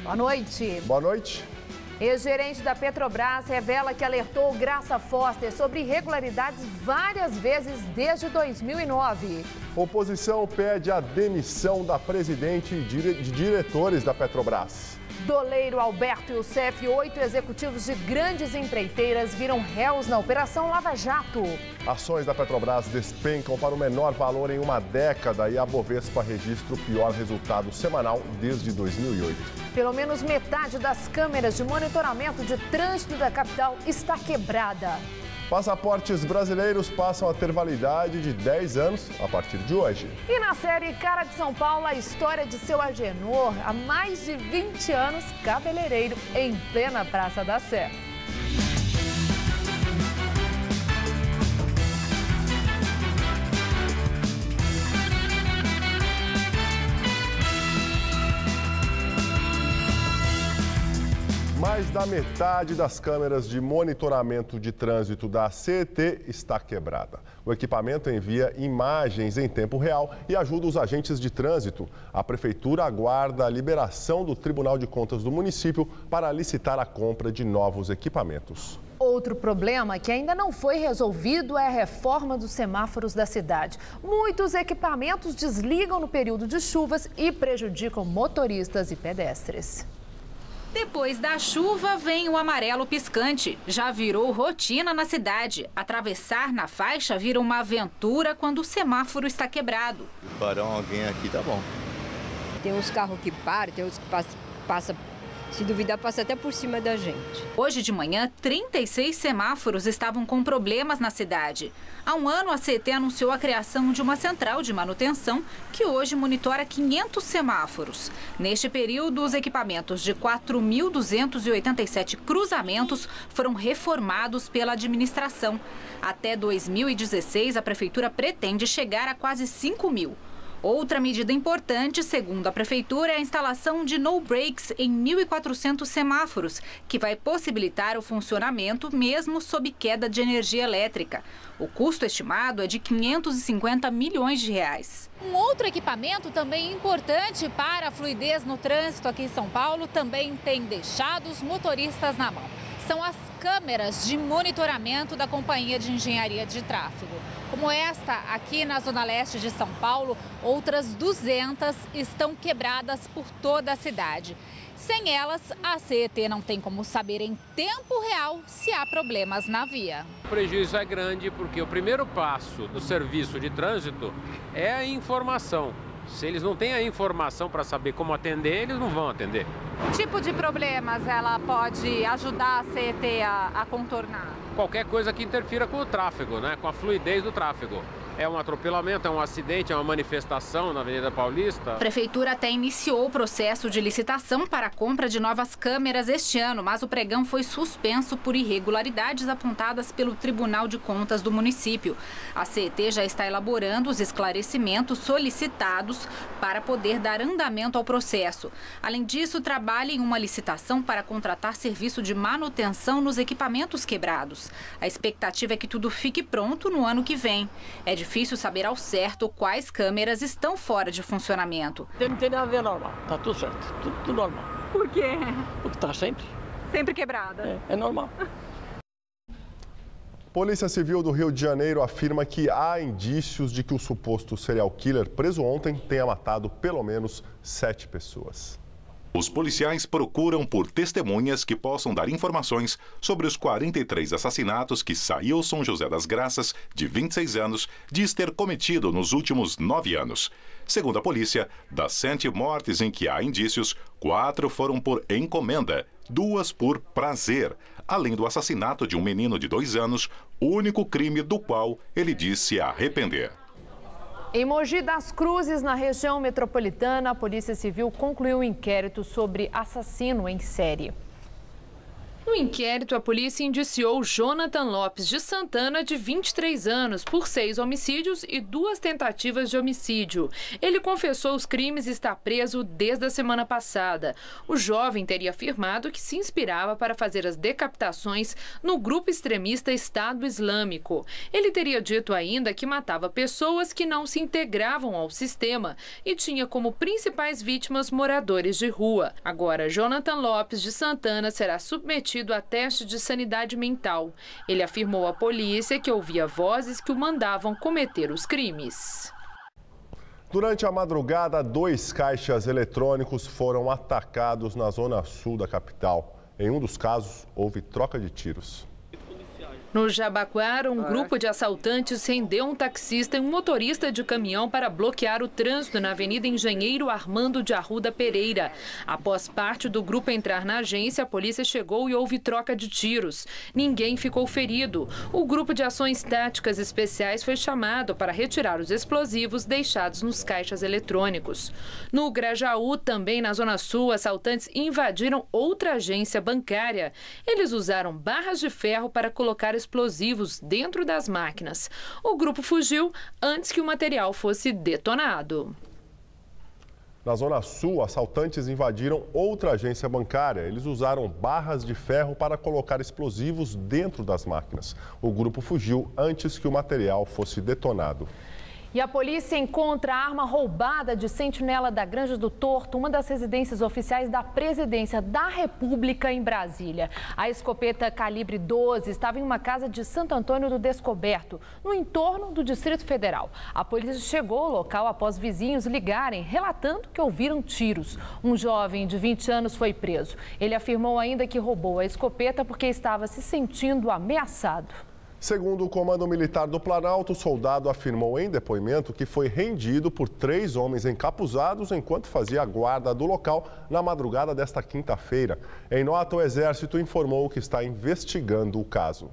Boa noite. Boa noite. Ex-gerente da Petrobras revela que alertou Graça Foster sobre irregularidades várias vezes desde 2009. Oposição pede a demissão da presidente e de diretores da Petrobras. Doleiro Alberto Youssef e 8 executivos de grandes empreiteiras viram réus na Operação Lava Jato. Ações da Petrobras despencam para o menor valor em uma década e a Bovespa registra o pior resultado semanal desde 2008. Pelo menos metade das câmeras de monitoramento de trânsito da capital está quebrada. Passaportes brasileiros passam a ter validade de 10 anos a partir de hoje. E na série Cara de São Paulo, a história de seu Agenor, há mais de 20 anos, cabeleireiro em plena Praça da Sé. Mais da metade das câmeras de monitoramento de trânsito da CET está quebrada. O equipamento envia imagens em tempo real e ajuda os agentes de trânsito. A Prefeitura aguarda a liberação do Tribunal de Contas do município para licitar a compra de novos equipamentos. Outro problema que ainda não foi resolvido é a reforma dos semáforos da cidade. Muitos equipamentos desligam no período de chuvas e prejudicam motoristas e pedestres. Depois da chuva, vem o amarelo piscante. Já virou rotina na cidade. Atravessar na faixa vira uma aventura quando o semáforo está quebrado. Parar alguém aqui, tá bom. Tem uns carros que param, tem uns que passam, se duvidar, passa até por cima da gente. Hoje de manhã, 36 semáforos estavam com problemas na cidade. Há um ano, a CET anunciou a criação de uma central de manutenção que hoje monitora 500 semáforos. Neste período, os equipamentos de 4.287 cruzamentos foram reformados pela administração. Até 2016, a Prefeitura pretende chegar a quase 5.000. Outra medida importante, segundo a Prefeitura, é a instalação de no-breaks em 1.400 semáforos, que vai possibilitar o funcionamento mesmo sob queda de energia elétrica. O custo estimado é de 550 milhões de reais. Um outro equipamento também importante para a fluidez no trânsito aqui em São Paulo também tem deixado os motoristas na mão. São as câmeras de monitoramento da Companhia de Engenharia de Tráfego. Como esta aqui na Zona Leste de São Paulo, outras 200 estão quebradas por toda a cidade. Sem elas, a CET não tem como saber em tempo real se há problemas na via. O prejuízo é grande porque o primeiro passo do serviço de trânsito é a informação. Se eles não têm a informação para saber como atender, eles não vão atender. Que tipo de problemas ela pode ajudar a CET a contornar? Qualquer coisa que interfira com o tráfego, né? Com a fluidez do tráfego. É um atropelamento, é um acidente, é uma manifestação na Avenida Paulista. A Prefeitura até iniciou o processo de licitação para a compra de novas câmeras este ano, mas o pregão foi suspenso por irregularidades apontadas pelo Tribunal de Contas do município. A CET já está elaborando os esclarecimentos solicitados para poder dar andamento ao processo. Além disso, trabalha em uma licitação para contratar serviço de manutenção nos equipamentos quebrados. A expectativa é que tudo fique pronto no ano que vem. É difícil saber ao certo quais câmeras estão fora de funcionamento. Não tem nada a ver, normal. Tá tudo certo, tudo normal. Por quê? Porque tá sempre. Sempre quebrada. É normal. Polícia Civil do Rio de Janeiro afirma que há indícios de que o suposto serial killer preso ontem tenha matado pelo menos 7 pessoas. Os policiais procuram por testemunhas que possam dar informações sobre os 43 assassinatos que Sailson José das Graças, de 26 anos, diz ter cometido nos últimos 9 anos. Segundo a polícia, das 7 mortes em que há indícios, 4 foram por encomenda, 2 por prazer, além do assassinato de um menino de 2 anos, único crime do qual ele diz se arrepender. Em Mogi das Cruzes, na região metropolitana, a Polícia Civil concluiu um inquérito sobre assassino em série. No inquérito, a polícia indiciou Jonathan Lopes de Santana, de 23 anos, por 6 homicídios e 2 tentativas de homicídio. Ele confessou os crimes e está preso desde a semana passada. O jovem teria afirmado que se inspirava para fazer as decapitações no grupo extremista Estado Islâmico. Ele teria dito ainda que matava pessoas que não se integravam ao sistema e tinha como principais vítimas moradores de rua. Agora, Jonathan Lopes de Santana será submetido a teste de sanidade mental. Ele afirmou à polícia que ouvia vozes que o mandavam cometer os crimes. Durante a madrugada, 2 caixas eletrônicos foram atacados na zona sul da capital. Em um dos casos, houve troca de tiros. No Jabaquara, um grupo de assaltantes rendeu um taxista e um motorista de caminhão para bloquear o trânsito na Avenida Engenheiro Armando de Arruda Pereira. Após parte do grupo entrar na agência, a polícia chegou e houve troca de tiros. Ninguém ficou ferido. O grupo de ações táticas especiais foi chamado para retirar os explosivos deixados nos caixas eletrônicos. No Grajaú, também na Zona Sul, assaltantes invadiram outra agência bancária. Eles usaram barras de ferro para colocar explosivos dentro das máquinas. O grupo fugiu antes que o material fosse detonado. Na Zona Sul, assaltantes invadiram outra agência bancária. Eles usaram barras de ferro para colocar explosivos dentro das máquinas. O grupo fugiu antes que o material fosse detonado. E a polícia encontra a arma roubada de sentinela da Granja do Torto, uma das residências oficiais da Presidência da República em Brasília. A escopeta calibre 12 estava em uma casa de Santo Antônio do Descoberto, no entorno do Distrito Federal. A polícia chegou ao local após vizinhos ligarem, relatando que ouviram tiros. Um jovem de 20 anos foi preso. Ele afirmou ainda que roubou a escopeta porque estava se sentindo ameaçado. Segundo o Comando Militar do Planalto, o soldado afirmou em depoimento que foi rendido por 3 homens encapuzados enquanto fazia a guarda do local na madrugada desta quinta-feira. Em nota, o Exército informou que está investigando o caso.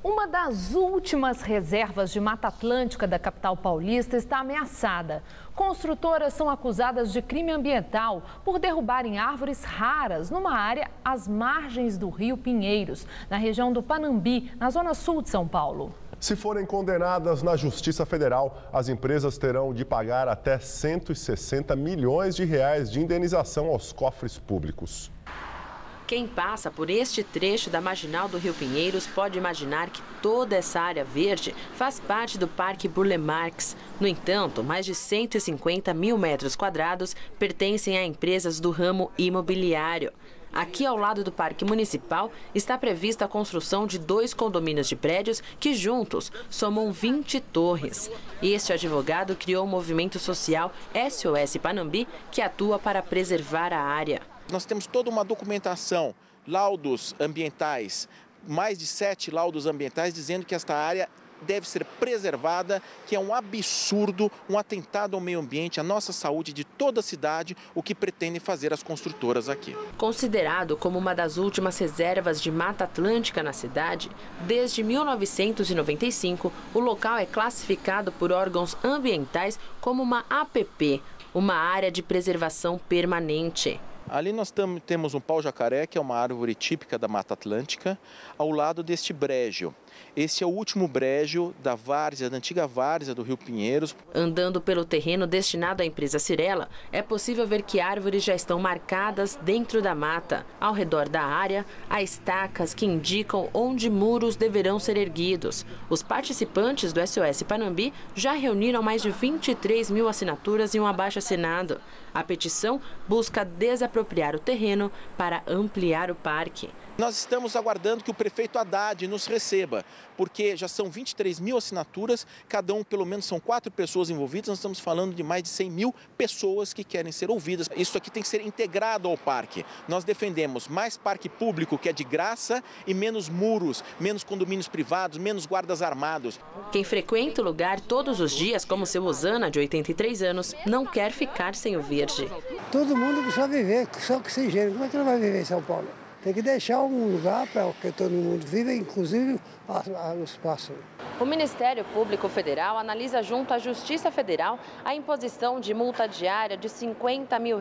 Uma das últimas reservas de Mata Atlântica da capital paulista está ameaçada. Construtoras são acusadas de crime ambiental por derrubarem árvores raras numa área às margens do Rio Pinheiros, na região do Panambi, na zona sul de São Paulo. Se forem condenadas na Justiça Federal, as empresas terão de pagar até 160 milhões de reais de indenização aos cofres públicos. Quem passa por este trecho da marginal do Rio Pinheiros pode imaginar que toda essa área verde faz parte do Parque Burle Marx. No entanto, mais de 150 mil metros quadrados pertencem a empresas do ramo imobiliário. Aqui ao lado do Parque Municipal está prevista a construção de 2 condomínios de prédios que juntos somam 20 torres. Este advogado criou o movimento social SOS Panambi, que atua para preservar a área. Nós temos toda uma documentação, laudos ambientais, mais de 7 laudos ambientais dizendo que esta área deve ser preservada, que é um absurdo, um atentado ao meio ambiente, à nossa saúde de toda a cidade, o que pretendem fazer as construtoras aqui. Considerado como uma das últimas reservas de Mata Atlântica na cidade, desde 1995, o local é classificado por órgãos ambientais como uma APP, uma área de preservação permanente. Ali nós temos um pau-jacaré, que é uma árvore típica da Mata Atlântica, ao lado deste brejo. Esse é o último brejo da várzea, da antiga várzea do Rio Pinheiros. Andando pelo terreno destinado à empresa Cirela, é possível ver que árvores já estão marcadas dentro da mata. Ao redor da área, há estacas que indicam onde muros deverão ser erguidos. Os participantes do SOS Panambi já reuniram mais de 23 mil assinaturas em um abaixo-assinado. A petição busca desapropriar o terreno para ampliar o parque. Nós estamos aguardando que o prefeito Haddad nos receba, porque já são 23 mil assinaturas, cada um pelo menos são 4 pessoas envolvidas, nós estamos falando de mais de 100 mil pessoas que querem ser ouvidas. Isso aqui tem que ser integrado ao parque. Nós defendemos mais parque público, que é de graça, e menos muros, menos condomínios privados, menos guardas armados. Quem frequenta o lugar todos os dias, como seu Osana, de 83 anos, não quer ficar sem o verde. Todo mundo precisa viver, só que sem gênero. Como é que não vai viver em São Paulo? Tem que deixar um lugar para que todo mundo viva, inclusive os pássaros. O Ministério Público Federal analisa junto à Justiça Federal a imposição de multa diária de R$50 mil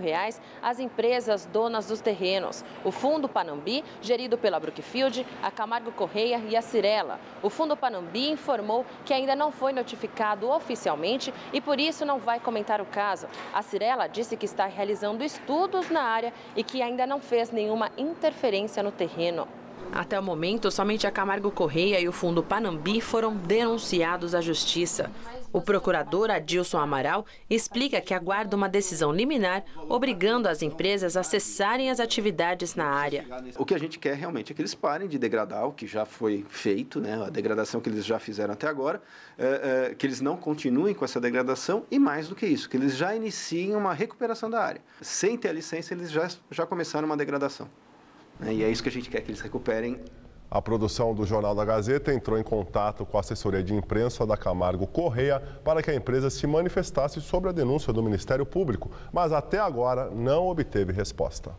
às empresas donas dos terrenos. O Fundo Panambi, gerido pela Brookfield, a Camargo Correia e a Cyrela. O Fundo Panambi informou que ainda não foi notificado oficialmente e por isso não vai comentar o caso. A Cyrela disse que está realizando estudos na área e que ainda não fez nenhuma interferência no terreno. Até o momento, somente a Camargo Correia e o Fundo Panambi foram denunciados à Justiça. O procurador Adilson Amaral explica que aguarda uma decisão liminar obrigando as empresas a cessarem as atividades na área. O que a gente quer realmente é que eles parem de degradar o que já foi feito, né, a degradação que eles já fizeram até agora, que eles não continuem com essa degradação e, mais do que isso, que eles já iniciem uma recuperação da área. Sem ter a licença, eles já começaram uma degradação. E é isso que a gente quer, que eles recuperem. A produção do Jornal da Gazeta entrou em contato com a assessoria de imprensa da Camargo Correia para que a empresa se manifestasse sobre a denúncia do Ministério Público, mas até agora não obteve resposta.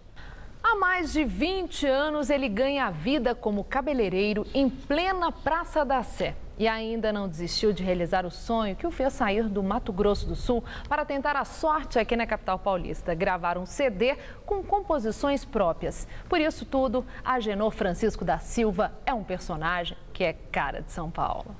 Há mais de 20 anos ele ganha a vida como cabeleireiro em plena Praça da Sé. E ainda não desistiu de realizar o sonho que o fez sair do Mato Grosso do Sul para tentar a sorte aqui na capital paulista, gravar um CD com composições próprias. Por isso tudo, Agenor Francisco da Silva é um personagem que é cara de São Paulo.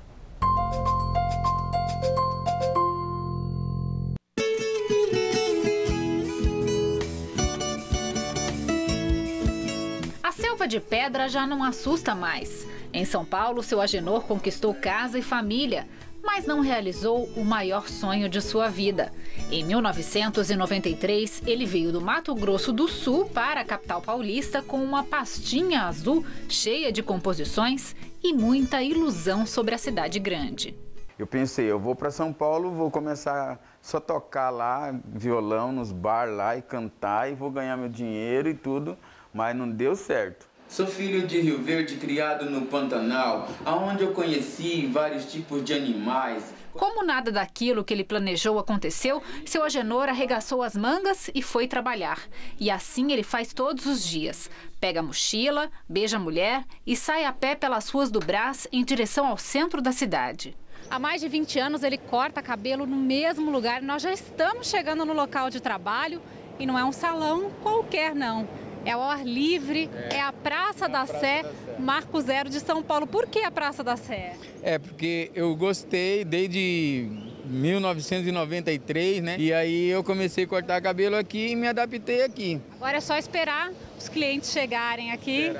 A selva de pedra já não assusta mais. Em São Paulo, seu Agenor conquistou casa e família, mas não realizou o maior sonho de sua vida. Em 1993, ele veio do Mato Grosso do Sul para a capital paulista com uma pastinha azul cheia de composições e muita ilusão sobre a cidade grande. Eu pensei, eu vou para São Paulo, vou começar só tocar lá, violão nos bar lá e cantar e vou ganhar meu dinheiro e tudo, mas não deu certo. Sou filho de Rio Verde, criado no Pantanal, onde eu conheci vários tipos de animais. Como nada daquilo que ele planejou aconteceu, seu Agenor arregaçou as mangas e foi trabalhar. E assim ele faz todos os dias. Pega a mochila, beija a mulher e sai a pé pelas ruas do Brás em direção ao centro da cidade. Há mais de 20 anos ele corta cabelo no mesmo lugar. Nós já estamos chegando no local de trabalho e não é um salão qualquer, não. É ao ar livre, é a Praça da Sé, Marco Zero de São Paulo. Por que a Praça da Sé? É porque eu gostei desde 1993, né? E aí eu comecei a cortar cabelo aqui e me adaptei aqui. Agora é só esperar os clientes chegarem aqui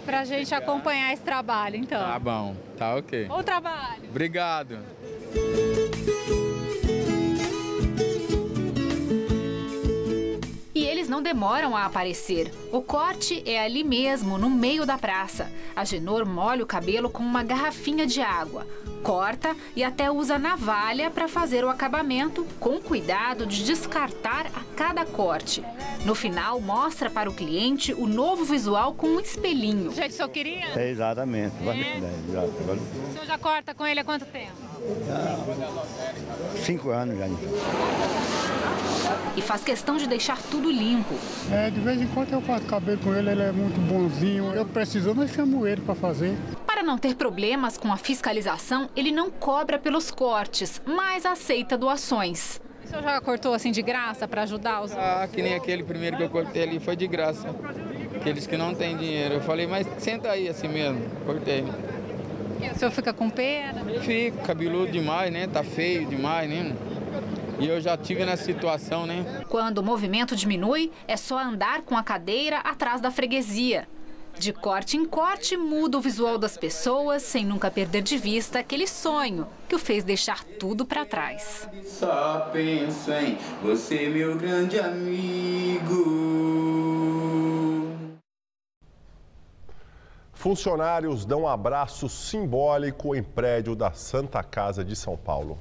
para a gente acompanhar esse trabalho, então. Tá bom, tá ok. Bom trabalho. Obrigado. E eles não demoram a aparecer. O corte é ali mesmo, no meio da praça. Agenor molha o cabelo com uma garrafinha de água. Corta e até usa navalha para fazer o acabamento, com cuidado de descartar a cada corte. No final, mostra para o cliente o novo visual com um espelhinho. Gente, o senhor queria? É, exatamente. O senhor já corta com ele há quanto tempo? 5 anos já. E faz questão de deixar tudo limpo. De vez em quando eu corto cabelo com ele, ele é muito bonzinho. Eu precisando, eu chamo ele para fazer. Para não ter problemas com a fiscalização, ele não cobra pelos cortes, mas aceita doações. O senhor já cortou assim de graça para ajudar os outros? Que nem aquele primeiro que eu cortei ali, foi de graça. Aqueles que não têm dinheiro. Eu falei, mas senta aí assim mesmo, cortei. E o senhor fica com pena? Fico, cabeludo demais, né? Tá feio demais, né? E eu já tive nessa situação, né? Quando o movimento diminui, é só andar com a cadeira atrás da freguesia. De corte em corte, muda o visual das pessoas, sem nunca perder de vista aquele sonho que o fez deixar tudo para trás. Só penso em você, meu grande amigo. Funcionários dão um abraço simbólico em prédio da Santa Casa de São Paulo.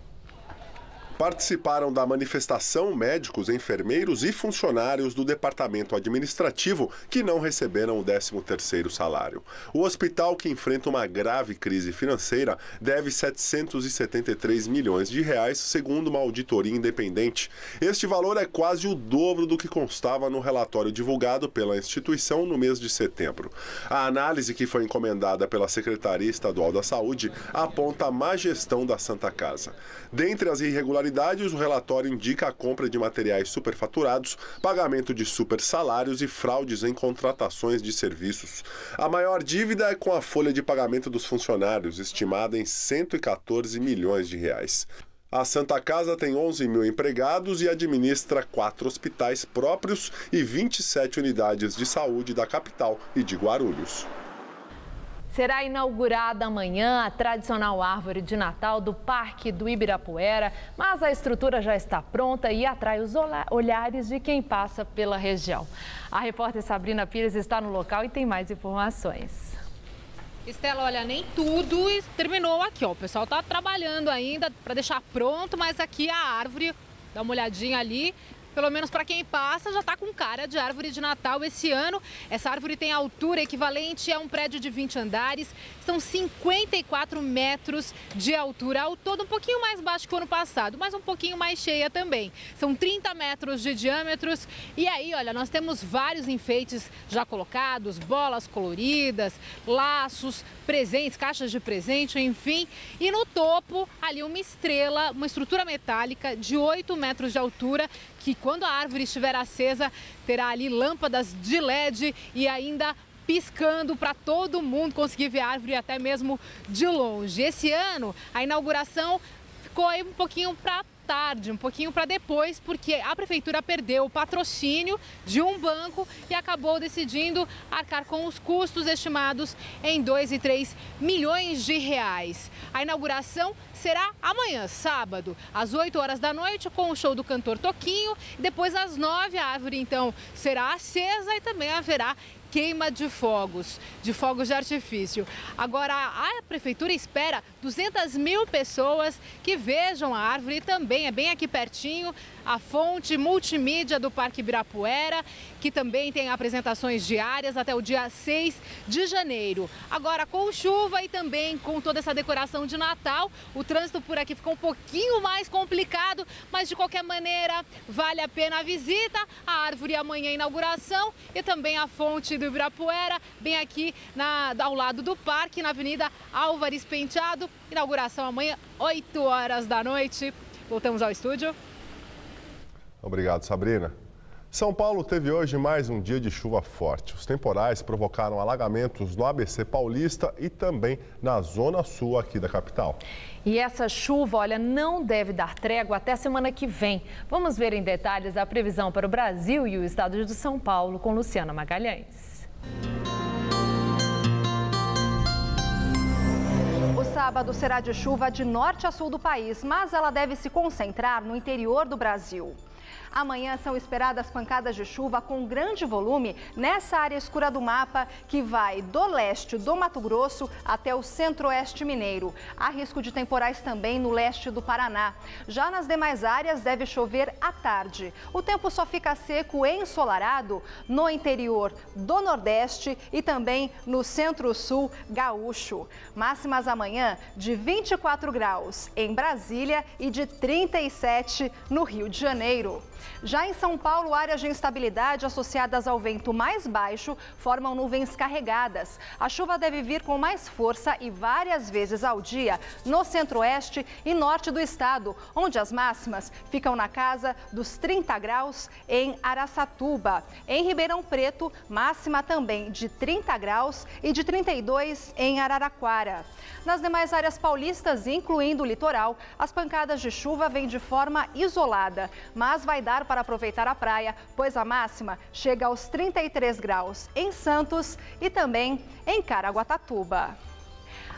Participaram da manifestação médicos, enfermeiros e funcionários do departamento administrativo que não receberam o 13º salário. O hospital, que enfrenta uma grave crise financeira, deve 773 milhões de reais, segundo uma auditoria independente. Este valor é quase o dobro do que constava no relatório divulgado pela instituição no mês de setembro. A análise, que foi encomendada pela Secretaria Estadual da Saúde, aponta a má gestão da Santa Casa. Dentre as irregularidades, o relatório indica a compra de materiais superfaturados, pagamento de supersalários e fraudes em contratações de serviços. A maior dívida é com a folha de pagamento dos funcionários, estimada em 114 milhões de reais. A Santa Casa tem 11 mil empregados e administra 4 hospitais próprios e 27 unidades de saúde da capital e de Guarulhos. Será inaugurada amanhã a tradicional árvore de Natal do Parque do Ibirapuera, mas a estrutura já está pronta e atrai os olhares de quem passa pela região. A repórter Sabrina Pires está no local e tem mais informações. Estela, olha, nem tudo terminou aqui, ó. O pessoal está trabalhando ainda para deixar pronto, mas aqui a árvore, dá uma olhadinha ali. Pelo menos para quem passa, já está com cara de árvore de Natal esse ano. Essa árvore tem altura equivalente a um prédio de 20 andares. São 54 metros de altura, ao todo um pouquinho mais baixo que o ano passado, mas um pouquinho mais cheia também. São 30 metros de diâmetros. E aí, olha, nós temos vários enfeites já colocados, bolas coloridas, laços, presentes, caixas de presente, enfim. E no topo, ali uma estrela, uma estrutura metálica de 8 metros de altura, que quando a árvore estiver acesa, terá ali lâmpadas de LED e ainda piscando para todo mundo conseguir ver a árvore até mesmo de longe. Esse ano, a inauguração ficou aí um pouquinho para tarde, um pouquinho para depois, porque a prefeitura perdeu o patrocínio de um banco e acabou decidindo arcar com os custos estimados em 2 e 3 milhões de reais. A inauguração será amanhã, sábado, às 8 horas da noite, com o show do cantor Toquinho. Depois, às 9, a árvore, então, será acesa e também haverá queima de fogos de artifício. Agora, a prefeitura espera 200 mil pessoas que vejam a árvore e também é bem aqui pertinho a fonte multimídia do Parque Ibirapuera, que também tem apresentações diárias até o dia 6 de janeiro. Agora, com chuva e também com toda essa decoração de Natal, o trânsito por aqui ficou um pouquinho mais complicado, mas de qualquer maneira vale a pena a visita. A árvore amanhã a inauguração e também a fonte do Ibirapuera, bem aqui ao lado do parque, na Avenida Álvares Penteado. Inauguração amanhã, 8 horas da noite. Voltamos ao estúdio. Obrigado, Sabrina. São Paulo teve hoje mais um dia de chuva forte. Os temporais provocaram alagamentos no ABC Paulista e também na zona sul aqui da capital. E essa chuva, olha, não deve dar trégua até semana que vem. Vamos ver em detalhes a previsão para o Brasil e o estado de São Paulo com Luciana Magalhães. O sábado será de chuva de norte a sul do país, mas ela deve se concentrar no interior do Brasil. Amanhã são esperadas pancadas de chuva com grande volume nessa área escura do mapa que vai do leste do Mato Grosso até o centro-oeste mineiro. Há risco de temporais também no leste do Paraná. Já nas demais áreas deve chover à tarde. O tempo só fica seco e ensolarado no interior do Nordeste e também no centro-sul gaúcho. Máximas amanhã de 24 graus em Brasília e de 37 no Rio de Janeiro. Já em São Paulo, áreas de instabilidade associadas ao vento mais baixo formam nuvens carregadas. A chuva deve vir com mais força e várias vezes ao dia no centro-oeste e norte do estado, onde as máximas ficam na casa dos 30 graus em Araçatuba. Em Ribeirão Preto, máxima também de 30 graus e de 32 em Araraquara. Nas demais áreas paulistas, incluindo o litoral, as pancadas de chuva vêm de forma isolada, mas vai dar para aproveitar a praia, pois a máxima chega aos 33 graus em Santos e também em Caraguatatuba.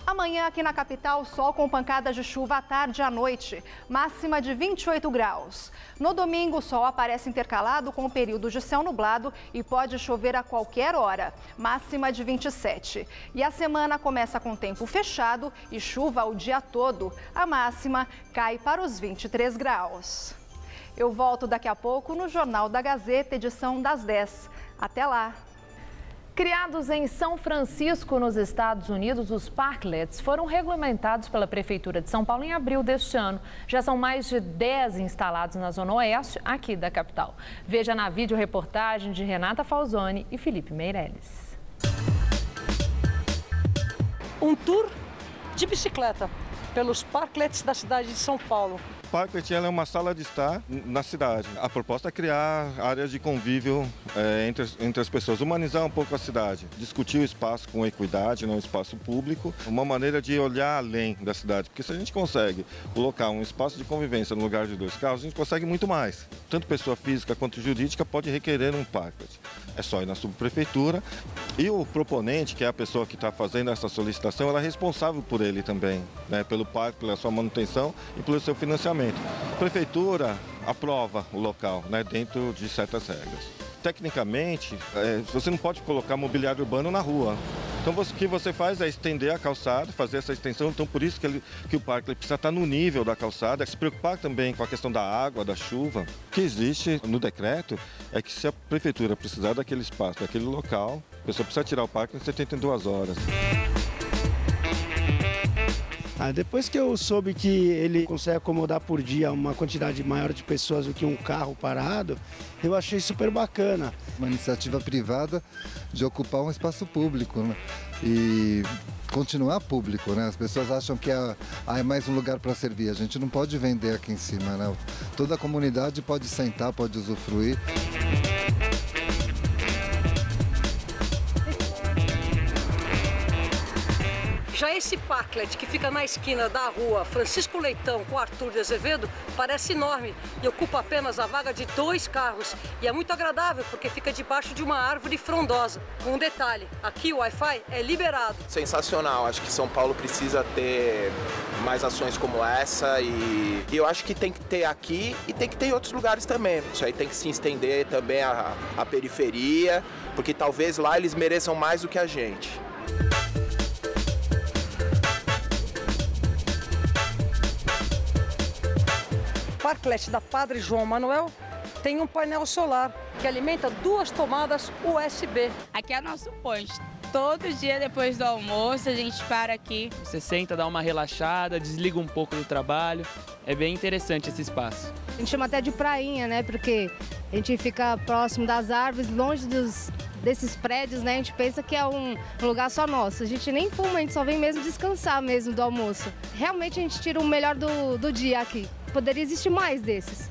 Amanhã aqui na capital, sol com pancadas de chuva à tarde e à noite, máxima de 28 graus. No domingo, o sol aparece intercalado com períodos de céu nublado e pode chover a qualquer hora, máxima de 27. E a semana começa com tempo fechado e chuva o dia todo. A máxima cai para os 23 graus. Eu volto daqui a pouco no Jornal da Gazeta, edição das 10. Até lá! Criados em São Francisco, nos Estados Unidos, os parklets foram regulamentados pela Prefeitura de São Paulo em abril deste ano. Já são mais de 10 instalados na Zona Oeste, aqui da capital. Veja na videoreportagem de Renata Falzoni e Felipe Meirelles. Um tour de bicicleta pelos parklets da cidade de São Paulo. O parklet é uma sala de estar na cidade. A proposta é criar áreas de convívio entre as pessoas, humanizar um pouco a cidade, discutir o espaço com equidade, não o espaço público, uma maneira de olhar além da cidade, porque se a gente consegue colocar um espaço de convivência no lugar de 2 carros, a gente consegue muito mais. Tanto pessoa física quanto jurídica pode requerer um parklet. É só ir na subprefeitura e o proponente, que é a pessoa que está fazendo essa solicitação, ela é responsável por ele também, né? Pelo parque, pela sua manutenção e pelo seu financiamento. A prefeitura aprova o local, né, dentro de certas regras. Tecnicamente, você não pode colocar mobiliário urbano na rua. Então, o que você faz é estender a calçada, fazer essa extensão. Então, por isso que o parque precisa estar no nível da calçada, se preocupar também com a questão da água, da chuva. O que existe no decreto é que se a prefeitura precisar daquele espaço, daquele local, a pessoa precisa tirar o parque em 72 horas. Depois que eu soube que ele consegue acomodar por dia uma quantidade maior de pessoas do que um carro parado, eu achei super bacana. Uma iniciativa privada de ocupar um espaço público, né? E continuar público, né? As pessoas acham que é mais um lugar para servir. A gente não pode vender aqui em cima, né? Toda a comunidade pode sentar, pode usufruir. Já esse parklet que fica na esquina da rua Francisco Leitão com Arthur de Azevedo parece enorme e ocupa apenas a vaga de 2 carros. E é muito agradável porque fica debaixo de uma árvore frondosa. Um detalhe, aqui o Wi-Fi é liberado. Sensacional, acho que São Paulo precisa ter mais ações como essa e eu acho que tem que ter aqui e tem que ter em outros lugares também. Isso aí tem que se estender também à periferia, porque talvez lá eles mereçam mais do que a gente. Parklet da Padre João Manuel tem um painel solar que alimenta 2 tomadas USB. Aqui é nosso posto. Todo dia depois do almoço a gente para aqui. Você senta, dá uma relaxada, desliga um pouco do trabalho. É bem interessante esse espaço. A gente chama até de prainha, né? Porque a gente fica próximo das árvores, longe desses prédios, né? A gente pensa que é um lugar só nosso. A gente nem fuma, a gente só vem mesmo descansar mesmo do almoço. Realmente a gente tira o melhor do dia aqui. Poderia existir mais desses.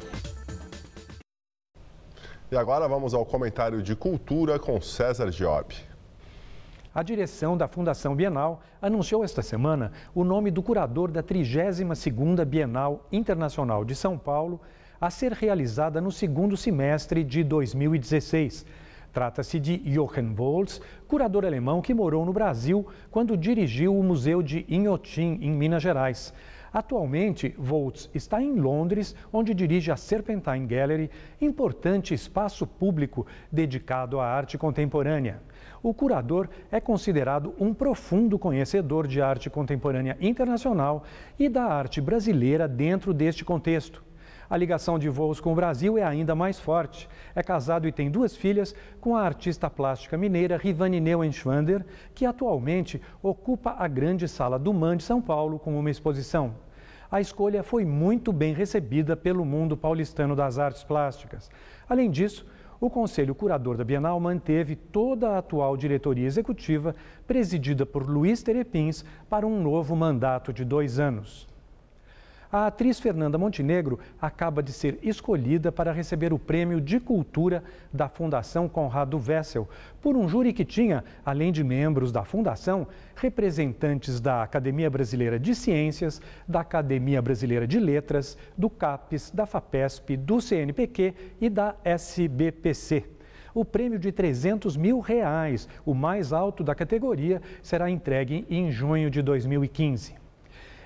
E agora vamos ao comentário de cultura com César Giob. A direção da Fundação Bienal anunciou esta semana o nome do curador da 32ª Bienal Internacional de São Paulo, a ser realizada no 2º semestre de 2016. Trata-se de Jochen Volz, curador alemão que morou no Brasil quando dirigiu o Museu de Inhotim, em Minas Gerais. Atualmente, Volz está em Londres, onde dirige a Serpentine Gallery, importante espaço público dedicado à arte contemporânea. O curador é considerado um profundo conhecedor de arte contemporânea internacional e da arte brasileira dentro deste contexto. A ligação de Volz com o Brasil é ainda mais forte. É casado e tem 2 filhas com a artista plástica mineira Rivane Neuenschwander, que atualmente ocupa a grande sala do MAN de São Paulo com uma exposição. A escolha foi muito bem recebida pelo mundo paulistano das artes plásticas. Além disso, o Conselho Curador da Bienal manteve toda a atual diretoria executiva, presidida por Luiz Terepins, para um novo mandato de 2 anos. A atriz Fernanda Montenegro acaba de ser escolhida para receber o Prêmio de Cultura da Fundação Conrado Wessel, por um júri que tinha, além de membros da Fundação, representantes da Academia Brasileira de Ciências, da Academia Brasileira de Letras, do CAPES, da FAPESP, do CNPq e da SBPC. O prêmio de R$300 mil, o mais alto da categoria, será entregue em junho de 2015.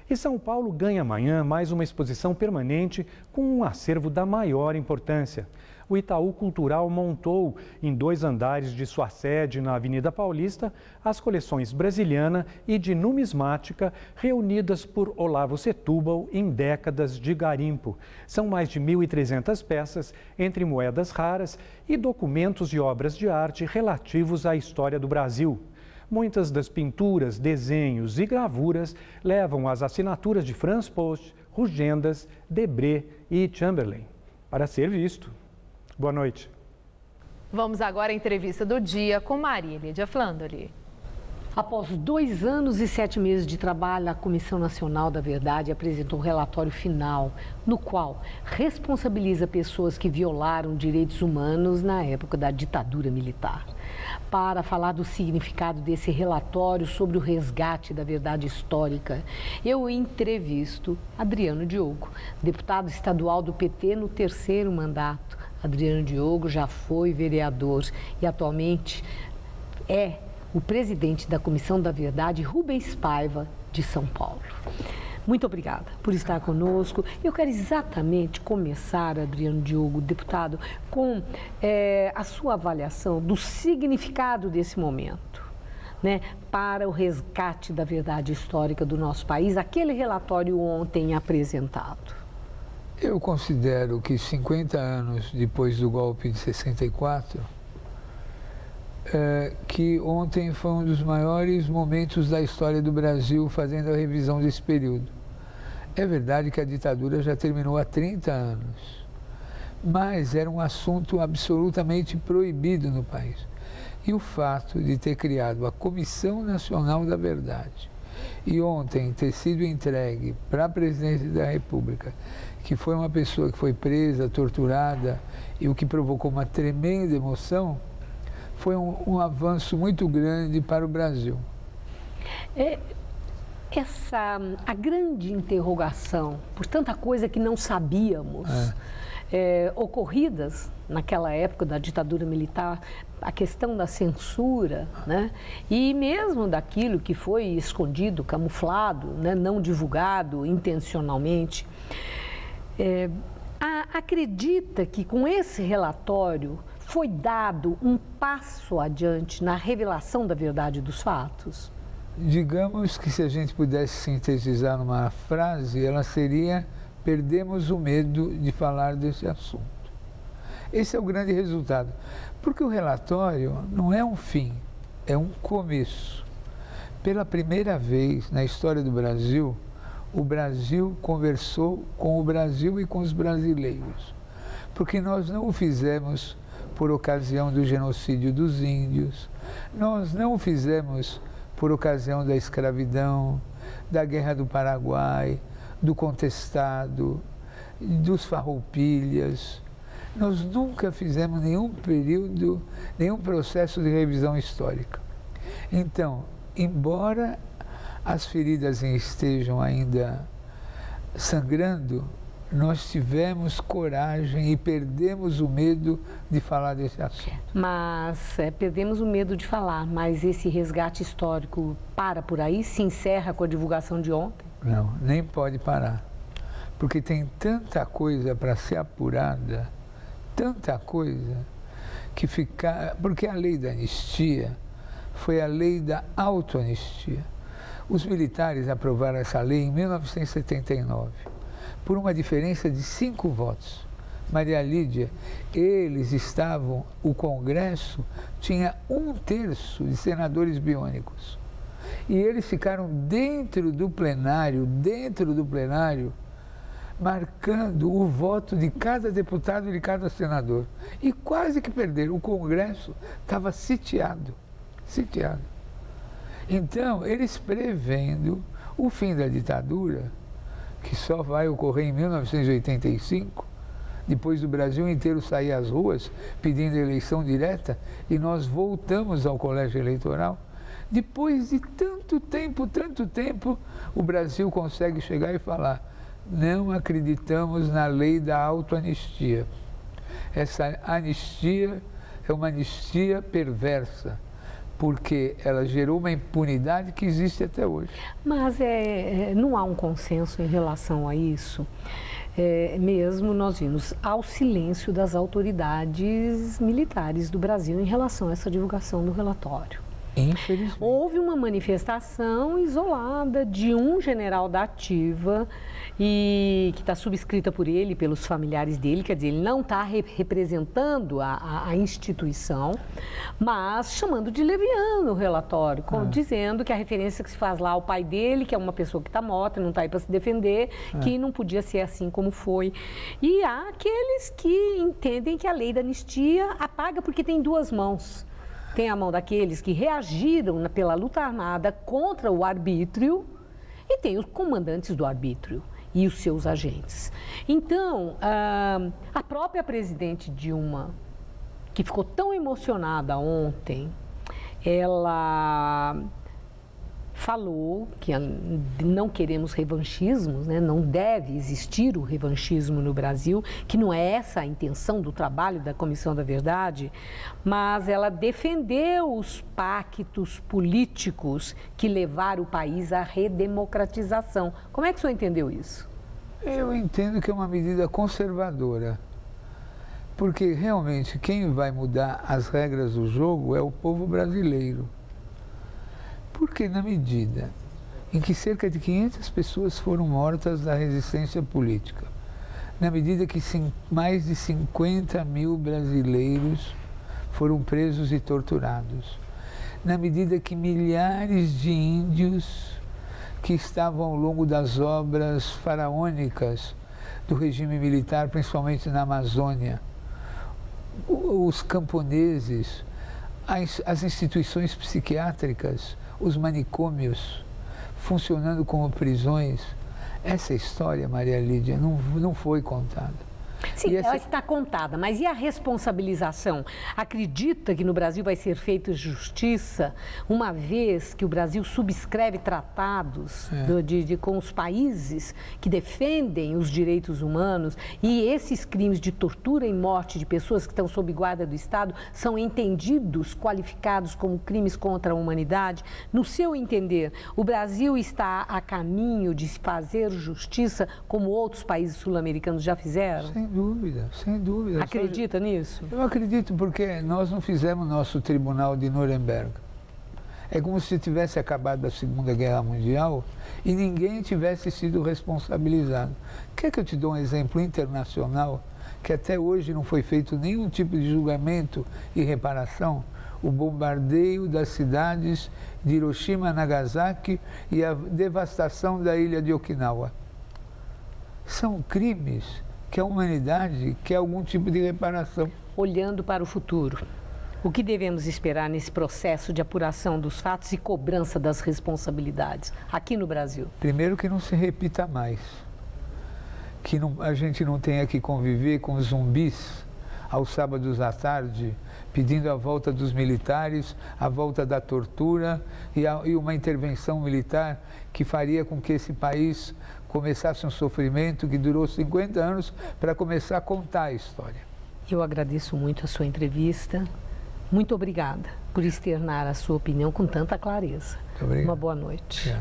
E São Paulo ganha amanhã mais uma exposição permanente com um acervo da maior importância. O Itaú Cultural montou, em 2 andares de sua sede na Avenida Paulista, as coleções brasiliana e de numismática reunidas por Olavo Setúbal em décadas de garimpo. São mais de 1.300 peças, entre moedas raras e documentos e obras de arte relativos à história do Brasil. Muitas das pinturas, desenhos e gravuras levam as assinaturas de Franz Post, Rugendas, Debré e Chamberlain para ser visto. Boa noite. Vamos agora à entrevista do dia com Maria Lídia Flandoli. Após 2 anos e 7 meses de trabalho, a Comissão Nacional da Verdade apresentou um relatório final, no qual responsabiliza pessoas que violaram direitos humanos na época da ditadura militar. Para falar do significado desse relatório sobre o resgate da verdade histórica, eu entrevisto Adriano Diogo, deputado estadual do PT no 3º mandato. Adriano Diogo já foi vereador e atualmente é o presidente da Comissão da Verdade, Rubens Paiva, de São Paulo. Muito obrigada por estar conosco. Eu quero exatamente começar, Adriano Diogo, deputado, com a sua avaliação do significado desse momento, né, para o resgate da verdade histórica do nosso país, aquele relatório ontem apresentado. Eu considero que 50 anos depois do golpe de 64, que ontem foi um dos maiores momentos da história do Brasil, fazendo a revisão desse período. É verdade que a ditadura já terminou há 30 anos, mas era um assunto absolutamente proibido no país. E o fato de ter criado a Comissão Nacional da Verdade e ontem ter sido entregue para a presidência da República, que foi uma pessoa que foi presa, torturada, e o que provocou uma tremenda emoção, foi um avanço muito grande para o Brasil. A grande interrogação, por tanta coisa que não sabíamos, ocorridas naquela época da ditadura militar, a questão da censura, né? E mesmo daquilo que foi escondido, camuflado, né? Não divulgado intencionalmente. Acredita que com esse relatório foi dado um passo adiante na revelação da verdade dos fatos? Digamos que se a gente pudesse sintetizar numa frase, ela seria: perdemos o medo de falar desse assunto. Esse é o grande resultado, porque o relatório não é um fim, é um começo. Pela primeira vez na história do Brasil, o Brasil conversou com o Brasil e com os brasileiros, porque nós não o fizemos por ocasião do genocídio dos índios, nós não o fizemos por ocasião da escravidão, da Guerra do Paraguai, do Contestado, dos Farroupilhas. Nós nunca fizemos nenhum processo de revisão histórica. Então, embora as feridas estejam ainda sangrando, nós tivemos coragem e perdemos o medo de falar desse assunto. Mas perdemos o medo de falar, mas esse resgate histórico para por aí? Se encerra com a divulgação de ontem? Não, nem pode parar, porque tem tanta coisa para ser apurada, tanta coisa, que porque a lei da anistia foi a lei da autoanistia. Os militares aprovaram essa lei em 1979. Por uma diferença de 5 votos. Maria Lídia, o Congresso tinha 1/3 de senadores biônicos. E eles ficaram dentro do plenário, marcando o voto de cada deputado e de cada senador. E quase que perderam. O Congresso estava sitiado. Então, eles prevendo o fim da ditadura, que só vai ocorrer em 1985, depois do Brasil inteiro sair às ruas pedindo eleição direta, e nós voltamos ao colégio eleitoral. Depois de tanto tempo, o Brasil consegue chegar e falar: não acreditamos na lei da autoanistia. Essa anistia é uma anistia perversa, porque ela gerou uma impunidade que existe até hoje. Mas não há um consenso em relação a isso. Mesmo nós vimos ao silêncio das autoridades militares do Brasil em relação a essa divulgação do relatório. Infelizmente. Houve uma manifestação isolada de um general da ativa e que está subscrita por ele, pelos familiares dele, quer dizer, ele não está representando a instituição, mas chamando de leviano o relatório, dizendo que a referência que se faz lá ao pai dele, que é uma pessoa que está morta, não está aí para se defender, que não podia ser assim como foi. E há aqueles que entendem que a lei da anistia apaga porque tem duas mãos. Tem a mão daqueles que reagiram pela luta armada contra o arbítrio e tem os comandantes do arbítrio e os seus agentes. Então, a própria presidente Dilma, que ficou tão emocionada ontem, ela falou que não queremos revanchismos, né? Não deve existir o revanchismo no Brasil, que não é essa a intenção do trabalho da Comissão da Verdade, mas ela defendeu os pactos políticos que levaram o país à redemocratização. Como é que o senhor entendeu isso? Eu entendo que é uma medida conservadora, porque realmente quem vai mudar as regras do jogo é o povo brasileiro. Porque na medida em que cerca de 500 pessoas foram mortas da resistência política, na medida que mais de 50 mil brasileiros foram presos e torturados, na medida que milhares de índios que estavam ao longo das obras faraônicas do regime militar, principalmente na Amazônia, os camponeses, as instituições psiquiátricas, os manicômios funcionando como prisões, essa história, Maria Lídia, não foi contada. Sim, ela está contada, mas e a responsabilização? Acredita que no Brasil vai ser feita justiça, uma vez que o Brasil subscreve tratados com os países que defendem os direitos humanos e esses crimes de tortura e morte de pessoas que estão sob guarda do Estado são entendidos, qualificados como crimes contra a humanidade? No seu entender, o Brasil está a caminho de fazer justiça como outros países sul-americanos já fizeram? Sem dúvida, sem dúvida. Acredita nisso? Eu acredito porque nós não fizemos nosso tribunal de Nuremberg. É como se tivesse acabado a Segunda Guerra Mundial e ninguém tivesse sido responsabilizado. Quer que eu te dou um exemplo internacional que até hoje não foi feito nenhum tipo de julgamento e reparação? O bombardeio das cidades de Hiroshima, Nagasaki e a devastação da ilha de Okinawa. São crimes que a humanidade quer algum tipo de reparação. Olhando para o futuro, o que devemos esperar nesse processo de apuração dos fatos e cobrança das responsabilidades aqui no Brasil? Primeiro, que não se repita mais. Que a gente não tenha que conviver com zumbis aos sábados à tarde, pedindo a volta dos militares, a volta da tortura e uma intervenção militar que faria com que esse país começasse um sofrimento que durou 50 anos para começar a contar a história. Eu agradeço muito a sua entrevista. Muito obrigada por externar a sua opinião com tanta clareza. Muito obrigado. Uma boa noite.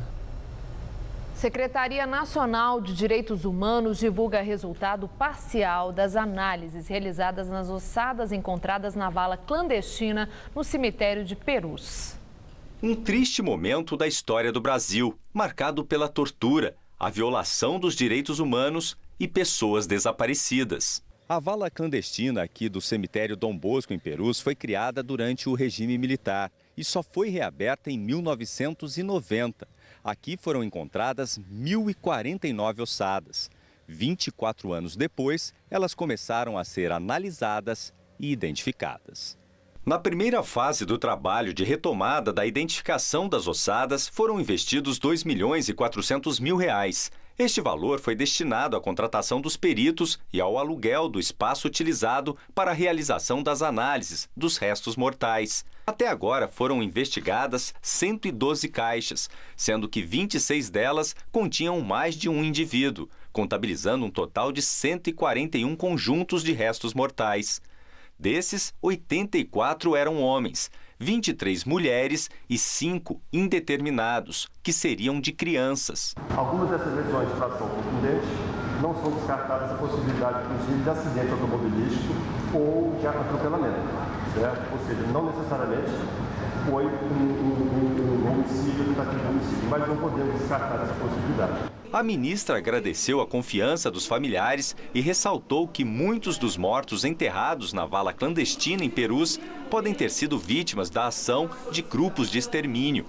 Secretaria Nacional de Direitos Humanos divulga resultado parcial das análises realizadas nas ossadas encontradas na vala clandestina no cemitério de Perus. Um triste momento da história do Brasil, marcado pela tortura, a violação dos direitos humanos e pessoas desaparecidas. A vala clandestina aqui do cemitério Dom Bosco, em Perus, foi criada durante o regime militar e só foi reaberta em 1990. Aqui foram encontradas 1.049 ossadas. 24 anos depois, elas começaram a ser analisadas e identificadas. Na primeira fase do trabalho de retomada da identificação das ossadas, foram investidos R$ 2.400.000. Este valor foi destinado à contratação dos peritos e ao aluguel do espaço utilizado para a realização das análises dos restos mortais. Até agora foram investigadas 112 caixas, sendo que 26 delas continham mais de um indivíduo, contabilizando um total de 141 conjuntos de restos mortais. Desses, 84 eram homens, 23 mulheres e 5 indeterminados, que seriam de crianças. Algumas dessas lesões de fração contundente não são descartadas a possibilidade, inclusive, de acidente automobilístico ou de atropelamento, certo? Ou seja, não necessariamente foi um homicídio, tentativa de homicídio, mas não podemos descartar essa possibilidade. A ministra agradeceu a confiança dos familiares e ressaltou que muitos dos mortos enterrados na vala clandestina em Perus podem ter sido vítimas da ação de grupos de extermínio.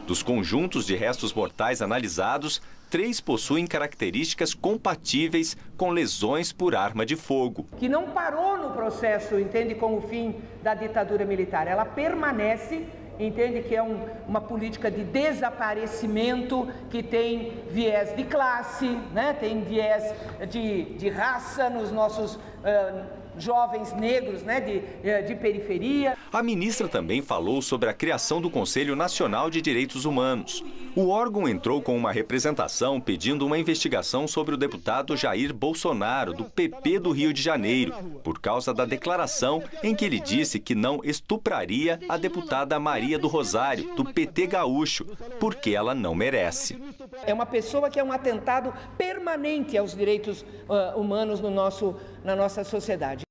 Dos conjuntos de restos mortais analisados, 3 possuem características compatíveis com lesões por arma de fogo. Que não parou no processo, entende, com o fim da ditadura militar. Ela permanece, entende, que é uma política de desaparecimento que tem viés de classe, né? Tem viés de raça nos nossos jovens negros, né, de periferia. A ministra também falou sobre a criação do Conselho Nacional de Direitos Humanos. O órgão entrou com uma representação pedindo uma investigação sobre o deputado Jair Bolsonaro, do PP do Rio de Janeiro, por causa da declaração em que ele disse que não estupraria a deputada Maria do Rosário, do PT gaúcho, porque ela não merece. É uma pessoa que é um atentado permanente aos direitos humanos na nossa sociedade.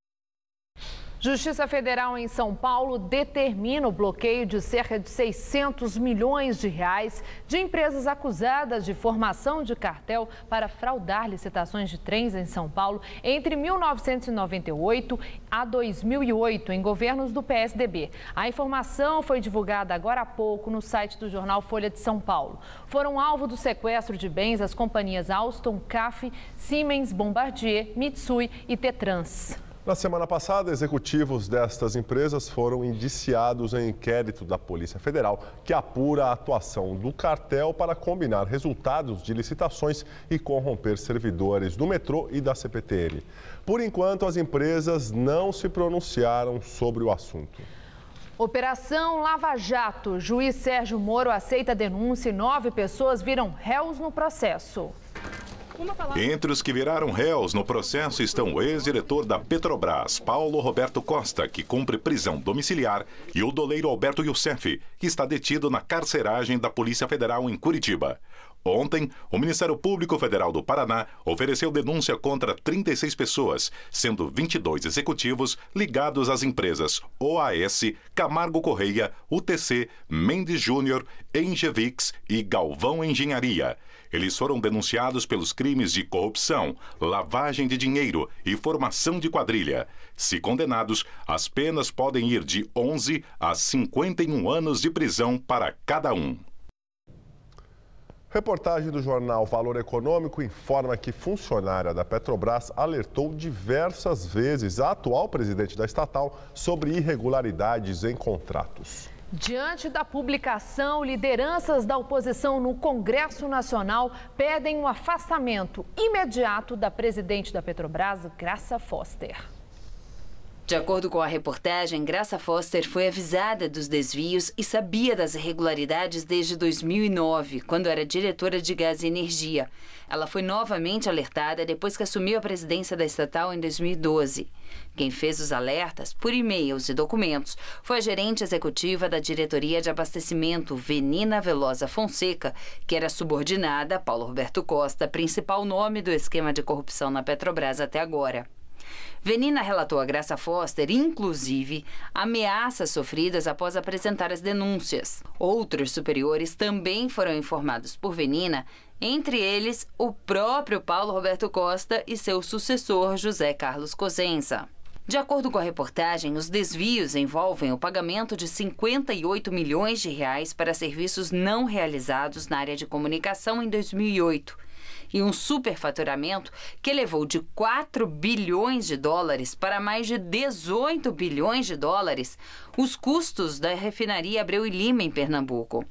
Justiça Federal em São Paulo determina o bloqueio de cerca de 600 milhões de reais de empresas acusadas de formação de cartel para fraudar licitações de trens em São Paulo entre 1998 a 2008, em governos do PSDB. A informação foi divulgada agora há pouco no site do jornal Folha de São Paulo. Foram alvo do sequestro de bens as companhias Alstom, CAF, Siemens, Bombardier, Mitsui e Tetrans. Na semana passada, executivos destas empresas foram indiciados em inquérito da Polícia Federal, que apura a atuação do cartel para combinar resultados de licitações e corromper servidores do metrô e da CPTM. Por enquanto, as empresas não se pronunciaram sobre o assunto. Operação Lava Jato. Juiz Sérgio Moro aceita a denúncia e 9 pessoas viram réus no processo. Entre os que viraram réus no processo estão o ex-diretor da Petrobras, Paulo Roberto Costa, que cumpre prisão domiciliar, e o doleiro Alberto Youssef, que está detido na carceragem da Polícia Federal em Curitiba. Ontem, o Ministério Público Federal do Paraná ofereceu denúncia contra 36 pessoas, sendo 22 executivos ligados às empresas OAS, Camargo Correia, UTC, Mendes Júnior, Engevix e Galvão Engenharia. Eles foram denunciados pelos crimes de corrupção, lavagem de dinheiro e formação de quadrilha. Se condenados, as penas podem ir de 11 a 51 anos de prisão para cada um. Reportagem do jornal Valor Econômico informa que funcionária da Petrobras alertou diversas vezes a atual presidente da estatal sobre irregularidades em contratos. Diante da publicação, lideranças da oposição no Congresso Nacional pedem um afastamento imediato da presidente da Petrobras, Graça Foster. De acordo com a reportagem, Graça Foster foi avisada dos desvios e sabia das irregularidades desde 2009, quando era diretora de Gás e Energia. Ela foi novamente alertada depois que assumiu a presidência da estatal em 2012. Quem fez os alertas, por e-mails e documentos, foi a gerente executiva da Diretoria de Abastecimento, Venina Velosa Fonseca, que era subordinada a Paulo Roberto Costa, principal nome do esquema de corrupção na Petrobras até agora. Venina relatou a Graça Foster, inclusive, ameaças sofridas após apresentar as denúncias. Outros superiores também foram informados por Venina, entre eles o próprio Paulo Roberto Costa e seu sucessor José Carlos Cosenza. De acordo com a reportagem, os desvios envolvem o pagamento de 58 milhões de reais para serviços não realizados na área de comunicação em 2008. E um superfaturamento que elevou de 4 bilhões de dólares para mais de 18 bilhões de dólares os custos da refinaria Abreu e Lima, em Pernambuco.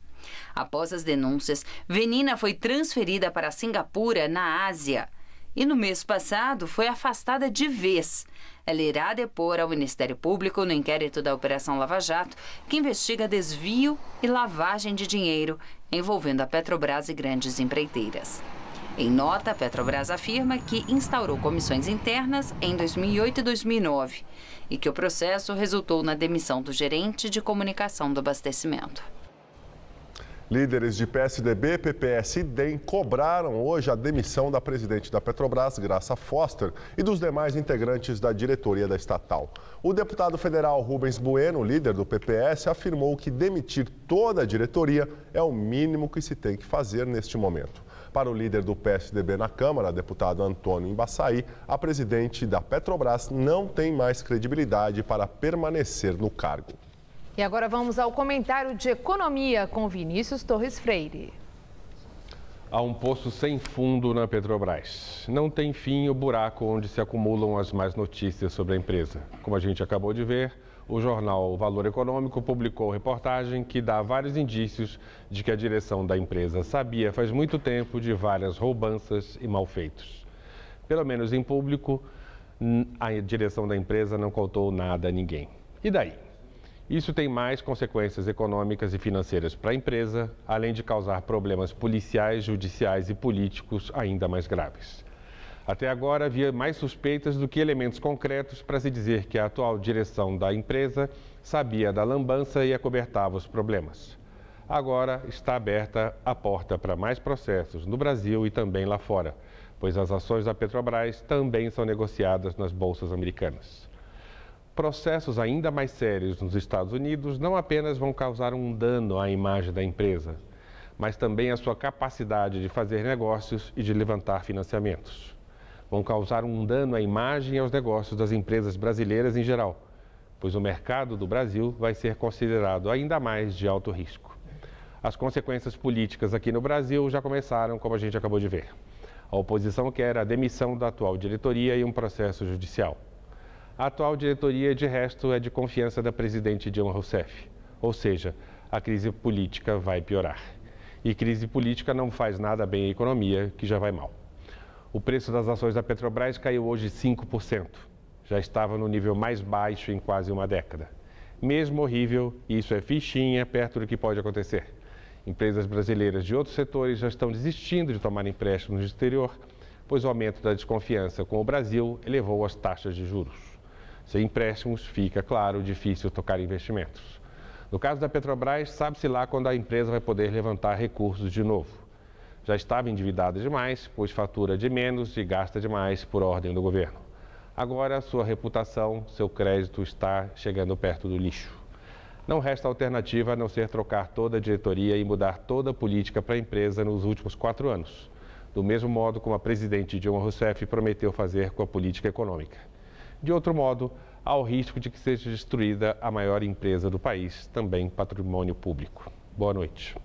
Após as denúncias, Venina foi transferida para Singapura, na Ásia. E no mês passado foi afastada de vez. Ela irá depor ao Ministério Público no inquérito da Operação Lava Jato, que investiga desvio e lavagem de dinheiro envolvendo a Petrobras e grandes empreiteiras. Em nota, a Petrobras afirma que instaurou comissões internas em 2008 e 2009 e que o processo resultou na demissão do gerente de comunicação do abastecimento. Líderes de PSDB, PPS e DEM cobraram hoje a demissão da presidente da Petrobras, Graça Foster, e dos demais integrantes da diretoria da estatal. O deputado federal Rubens Bueno, líder do PPS, afirmou que demitir toda a diretoria é o mínimo que se tem que fazer neste momento. Para o líder do PSDB na Câmara, deputado Antônio Embaçaí, a presidente da Petrobras não tem mais credibilidade para permanecer no cargo. E agora vamos ao comentário de economia com Vinícius Torres Freire. Há um poço sem fundo na Petrobras. Não tem fim o buraco onde se acumulam as más notícias sobre a empresa. Como a gente acabou de ver, o jornal Valor Econômico publicou reportagem que dá vários indícios de que a direção da empresa sabia faz muito tempo de várias roubanças e malfeitos. Pelo menos em público, a direção da empresa não contou nada a ninguém. E daí? Isso tem mais consequências econômicas e financeiras para a empresa, além de causar problemas policiais, judiciais e políticos ainda mais graves. Até agora, havia mais suspeitas do que elementos concretos para se dizer que a atual direção da empresa sabia da lambança e acobertava os problemas. Agora está aberta a porta para mais processos no Brasil e também lá fora, pois as ações da Petrobras também são negociadas nas bolsas americanas. Processos ainda mais sérios nos Estados Unidos não apenas vão causar um dano à imagem da empresa, mas também à sua capacidade de fazer negócios e de levantar financiamentos. Vão causar um dano à imagem e aos negócios das empresas brasileiras em geral, pois o mercado do Brasil vai ser considerado ainda mais de alto risco. As consequências políticas aqui no Brasil já começaram, como a gente acabou de ver. A oposição quer a demissão da atual diretoria e um processo judicial. A atual diretoria, de resto, é de confiança da presidente Dilma Rousseff, ou seja, a crise política vai piorar. E crise política não faz nada bem à economia, que já vai mal. O preço das ações da Petrobras caiu hoje 5%. Já estava no nível mais baixo em quase uma década. Mesmo horrível, isso é fichinha perto do que pode acontecer. Empresas brasileiras de outros setores já estão desistindo de tomar empréstimos no exterior, pois o aumento da desconfiança com o Brasil elevou as taxas de juros. Sem empréstimos, fica, claro, difícil tocar investimentos. No caso da Petrobras, sabe-se lá quando a empresa vai poder levantar recursos de novo. Já estava endividada demais, pois fatura de menos e gasta demais por ordem do governo. Agora, sua reputação, seu crédito está chegando perto do lixo. Não resta alternativa a não ser trocar toda a diretoria e mudar toda a política para a empresa nos últimos 4 anos, do mesmo modo como a presidente Dilma Rousseff prometeu fazer com a política econômica. De outro modo, há o risco de que seja destruída a maior empresa do país, também patrimônio público. Boa noite.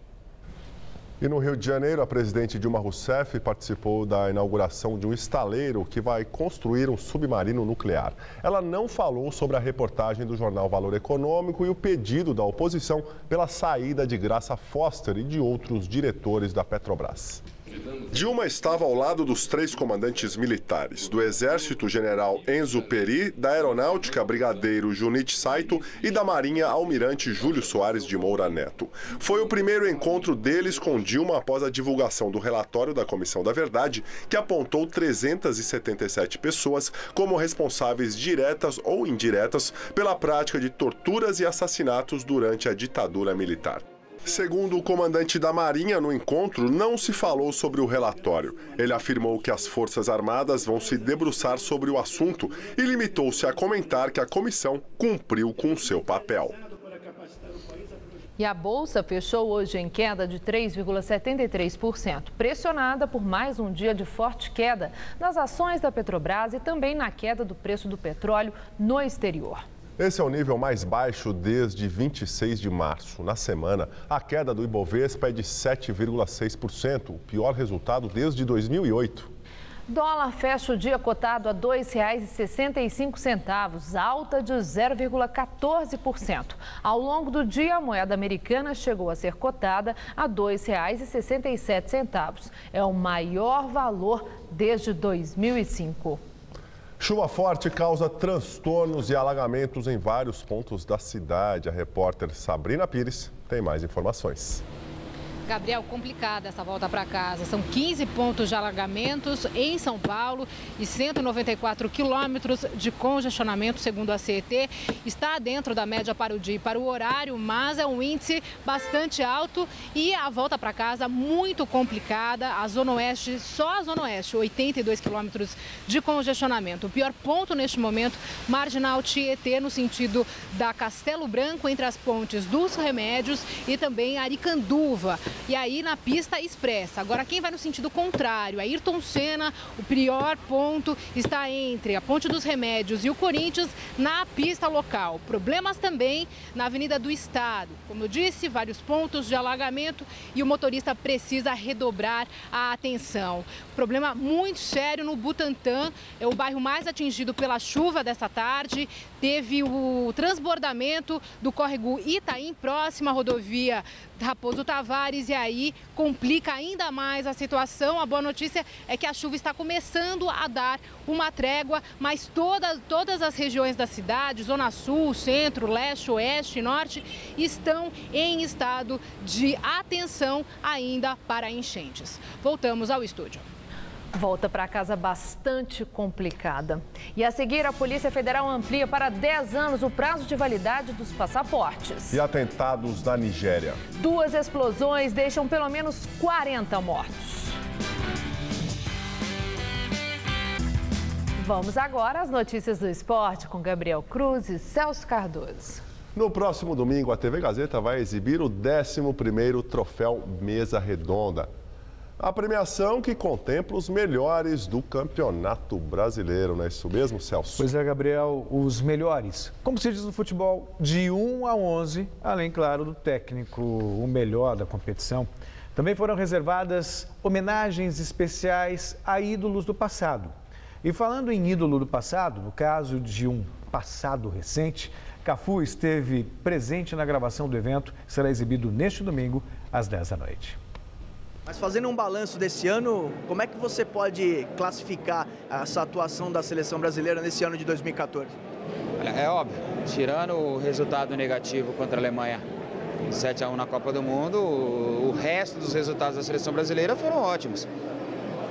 E no Rio de Janeiro, a presidente Dilma Rousseff participou da inauguração de um estaleiro que vai construir um submarino nuclear. Ela não falou sobre a reportagem do jornal Valor Econômico e o pedido da oposição pela saída de Graça Foster e de outros diretores da Petrobras. Dilma estava ao lado dos 3 comandantes militares, do Exército, General Enzo Peri, da Aeronáutica, Brigadeiro Junit Saito e da Marinha, Almirante Júlio Soares de Moura Neto. Foi o primeiro encontro deles com Dilma após a divulgação do relatório da Comissão da Verdade, que apontou 377 pessoas como responsáveis diretas ou indiretas pela prática de torturas e assassinatos durante a ditadura militar. Segundo o comandante da Marinha, no encontro não se falou sobre o relatório. Ele afirmou que as Forças Armadas vão se debruçar sobre o assunto e limitou-se a comentar que a comissão cumpriu com seu papel. E a Bolsa fechou hoje em queda de 3,73%, pressionada por mais um dia de forte queda nas ações da Petrobras e também na queda do preço do petróleo no exterior. Esse é o nível mais baixo desde 26 de março. Na semana, a queda do Ibovespa é de 7,6%, o pior resultado desde 2008. Dólar fecha o dia cotado a R$ 2,65, alta de 0,14%. Ao longo do dia, a moeda americana chegou a ser cotada a R$ 2,67. É o maior valor desde 2005. Chuva forte causa transtornos e alagamentos em vários pontos da cidade. A repórter Sabrina Pires tem mais informações. Gabriel, complicada essa volta para casa. São 15 pontos de alagamentos em São Paulo e 194 quilômetros de congestionamento, segundo a CET. Está dentro da média para o dia e para o horário, mas é um índice bastante alto e a volta para casa muito complicada. A Zona Oeste, só a Zona Oeste, 82 quilômetros de congestionamento. O pior ponto neste momento, Marginal Tietê, no sentido da Castelo Branco, entre as pontes dos Remédios e também Aricanduva. E aí na pista expressa. Agora quem vai no sentido contrário, Ayrton Senna, o pior ponto está entre a Ponte dos Remédios e o Corinthians na pista local. Problemas também na Avenida do Estado. Como eu disse, vários pontos de alagamento e o motorista precisa redobrar a atenção. Problema muito sério no Butantã, é o bairro mais atingido pela chuva dessa tarde. Teve o transbordamento do córrego Itaim, próxima à rodovia Raposo Tavares, e aí complica ainda mais a situação. A boa notícia é que a chuva está começando a dar uma trégua, mas todas as regiões da cidade, Zona Sul, Centro, Leste, Oeste e Norte, estão em estado de atenção ainda para enchentes. Voltamos ao estúdio. Volta para casa bastante complicada. E a seguir, a Polícia Federal amplia para 10 anos o prazo de validade dos passaportes. E atentados na Nigéria. 2 explosões deixam pelo menos 40 mortos. Vamos agora às notícias do esporte com Gabriel Cruz e Celso Cardoso. No próximo domingo, a TV Gazeta vai exibir o 11º troféu Mesa Redonda. A premiação que contempla os melhores do Campeonato Brasileiro, não é isso mesmo, Celso? Pois é, Gabriel, os melhores. Como se diz no futebol, de 1 a 11, além, claro, do técnico, o melhor da competição. Também foram reservadas homenagens especiais a ídolos do passado. E falando em ídolo do passado, no caso de um passado recente, Cafu esteve presente na gravação do evento, será exibido neste domingo, às 10 da noite. Mas fazendo um balanço desse ano, como é que você pode classificar essa atuação da seleção brasileira nesse ano de 2014? É óbvio, tirando o resultado negativo contra a Alemanha, 7-1 na Copa do Mundo, o resto dos resultados da seleção brasileira foram ótimos.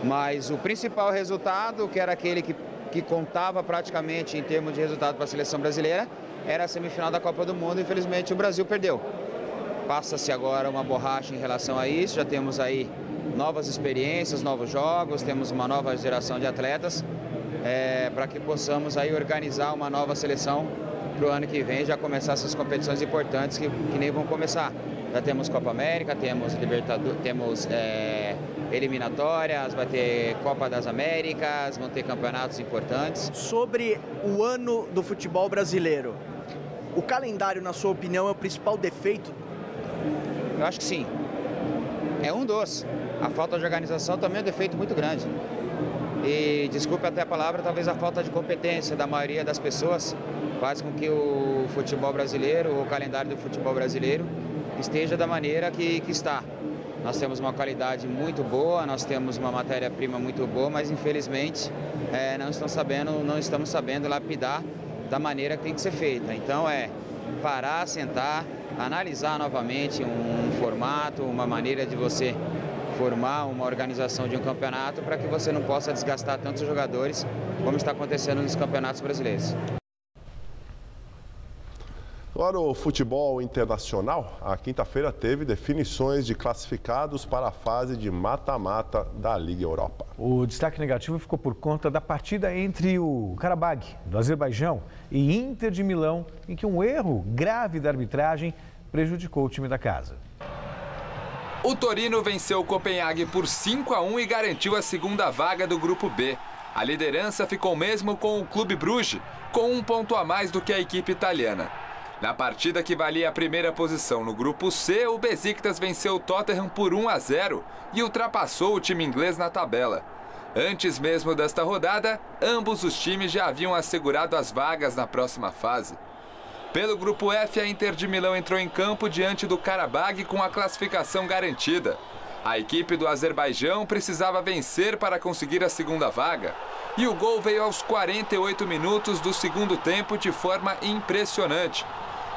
Mas o principal resultado, que era aquele que contava praticamente em termos de resultado para a seleção brasileira, era a semifinal da Copa do Mundo. Infelizmente o Brasil perdeu. Passa-se agora uma borracha em relação a isso, já temos aí novas experiências, novos jogos, temos uma nova geração de atletas para que possamos aí organizar uma nova seleção para o ano que vem, já começar essas competições importantes que nem vão começar. Já temos Copa América, temos Libertadores, temos eliminatórias, vai ter Copa das Américas, vão ter campeonatos importantes. Sobre o ano do futebol brasileiro, o calendário, na sua opinião, é o principal defeito? Eu acho que sim. É um dos. A falta de organização também é um defeito muito grande. E, desculpe até a palavra, talvez a falta de competência da maioria das pessoas faz com que o futebol brasileiro, o calendário do futebol brasileiro, esteja da maneira que está. Nós temos uma qualidade muito boa, nós temos uma matéria-prima muito boa, mas infelizmente não estamos sabendo lapidar da maneira que tem que ser feita. Então parar, sentar, analisar novamente um formato, uma maneira de você formar uma organização de um campeonato para que você não possa desgastar tantos jogadores como está acontecendo nos campeonatos brasileiros. Agora, o futebol internacional, a quinta-feira teve definições de classificados para a fase de mata-mata da Liga Europa. O destaque negativo ficou por conta da partida entre o Karabag, do Azerbaijão, e Inter de Milão, em que um erro grave da arbitragem prejudicou o time da casa. O Torino venceu o Copenhague por 5-1 e garantiu a segunda vaga do Grupo B. A liderança ficou mesmo com o Clube Bruges, com 1 ponto a mais do que a equipe italiana. Na partida que valia a primeira posição no Grupo C, o Besiktas venceu o Tottenham por 1-0 e ultrapassou o time inglês na tabela. Antes mesmo desta rodada, ambos os times já haviam assegurado as vagas na próxima fase. Pelo Grupo F, a Inter de Milão entrou em campo diante do Karabag com a classificação garantida. A equipe do Azerbaijão precisava vencer para conseguir a segunda vaga. E o gol veio aos 48 minutos do segundo tempo de forma impressionante.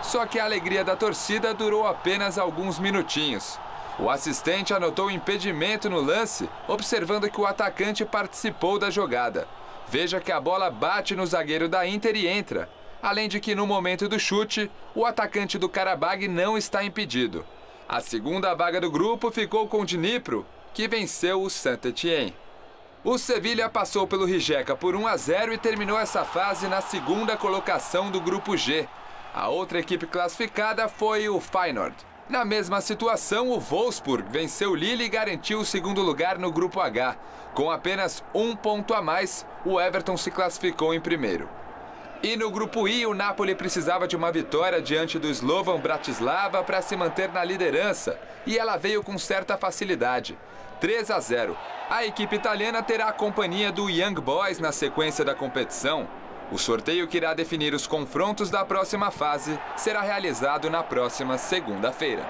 Só que a alegria da torcida durou apenas alguns minutinhos. O assistente anotou o impedimento no lance, observando que o atacante participou da jogada. Veja que a bola bate no zagueiro da Inter e entra. Além de que no momento do chute, o atacante do Qarabağ não está impedido. A segunda vaga do grupo ficou com o Dnipro, que venceu o Saint-Étienne. O Sevilha passou pelo Rijeka por 1-0 e terminou essa fase na segunda colocação do grupo G. A outra equipe classificada foi o Feyenoord. Na mesma situação, o Wolfsburg venceu o Lille e garantiu o segundo lugar no grupo H. Com apenas 1 ponto a mais, o Everton se classificou em primeiro. E no grupo I, o Napoli precisava de uma vitória diante do Slovan Bratislava para se manter na liderança, e ela veio com certa facilidade. 3-0. A equipe italiana terá a companhia do Young Boys na sequência da competição. O sorteio que irá definir os confrontos da próxima fase será realizado na próxima segunda-feira.